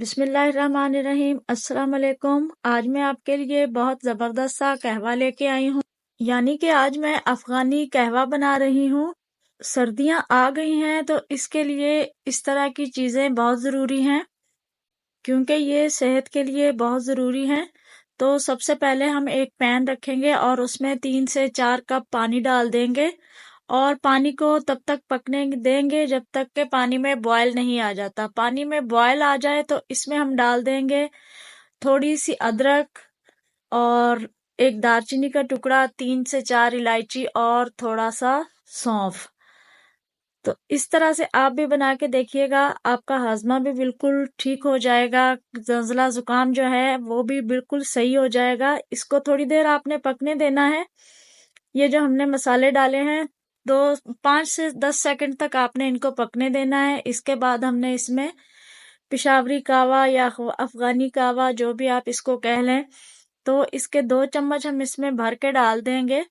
बिस्मिल्लाहिर्रहमानिर्रहीम। अस्सलाम वालेकुम। आज मैं आपके लिए बहुत ज़बरदस्त सा कहवा लेके आई हूँ। यानी कि आज मैं अफ़गानी कहवा बना रही हूँ। सर्दियाँ आ गई हैं तो इसके लिए इस तरह की चीज़ें बहुत ज़रूरी हैं, क्योंकि ये सेहत के लिए बहुत ज़रूरी हैं। तो सबसे पहले हम एक पैन रखेंगे और उसमें 3 से 4 कप पानी डाल देंगे और पानी को तब तक पकने देंगे जब तक के पानी में बॉयल नहीं आ जाता। पानी में बॉयल आ जाए तो इसमें हम डाल देंगे थोड़ी सी अदरक और एक दालचीनी का टुकड़ा, 3 से 4 इलायची और थोड़ा सा सौंफ। तो इस तरह से आप भी बना के देखिएगा, आपका हाजमा भी बिल्कुल ठीक हो जाएगा। नज़ला जुकाम जो है वो भी बिल्कुल सही हो जाएगा। इसको थोड़ी देर आपने पकने देना है। ये जो हमने मसाले डाले हैं, 5 से 10 सेकंड तक आपने इनको पकने देना है। इसके बाद हमने इसमें पिशावरी कावा या अफगानी कावा, जो भी आप इसको कह लें, तो इसके 2 चम्मच हम इसमें भर के डाल देंगे।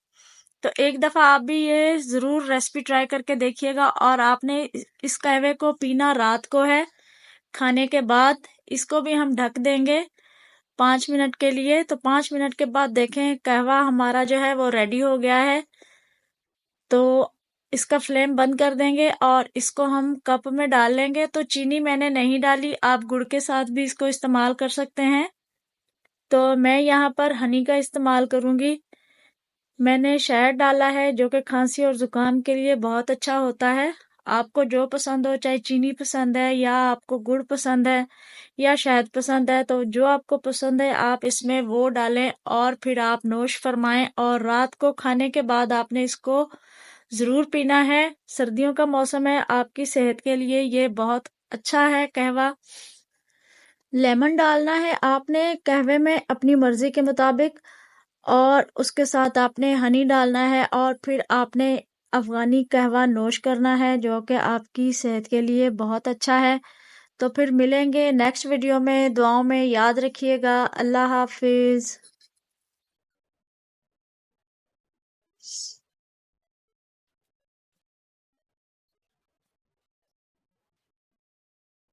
तो एक दफ़ा आप भी ये ज़रूर रेसिपी ट्राई करके देखिएगा। और आपने इस कहवे को पीना रात को है, खाने के बाद। इसको भी हम ढक देंगे 5 मिनट के लिए। तो 5 मिनट के बाद देखें कहवा हमारा जो है वो रेडी हो गया है। तो इसका फ्लेम बंद कर देंगे और इसको हम कप में डाल लेंगे। तो चीनी मैंने नहीं डाली, आप गुड़ के साथ भी इसको इस्तेमाल कर सकते हैं। तो मैं यहाँ पर हनी का इस्तेमाल करूँगी। मैंने शहद डाला है, जो कि खांसी और ज़ुकाम के लिए बहुत अच्छा होता है। आपको जो पसंद हो, चाहे चीनी पसंद है या आपको गुड़ पसंद है या शहद पसंद है, तो जो आपको पसंद है आप इसमें वो डालें और फिर आप नोश फरमाएं। और रात को खाने के बाद आपने इसको ज़रूर पीना है। सर्दियों का मौसम है, आपकी सेहत के लिए ये बहुत अच्छा है कहवा। लेमन डालना है आपने कहवे में अपनी मर्जी के मुताबिक, और उसके साथ आपने हनी डालना है और फिर आपने अफगानी कहवा नोश करना है, जो कि आपकी सेहत के लिए बहुत अच्छा है। तो फिर मिलेंगे नेक्स्ट वीडियो में। दुआओं में याद रखिएगा। अल्लाह हाफिज।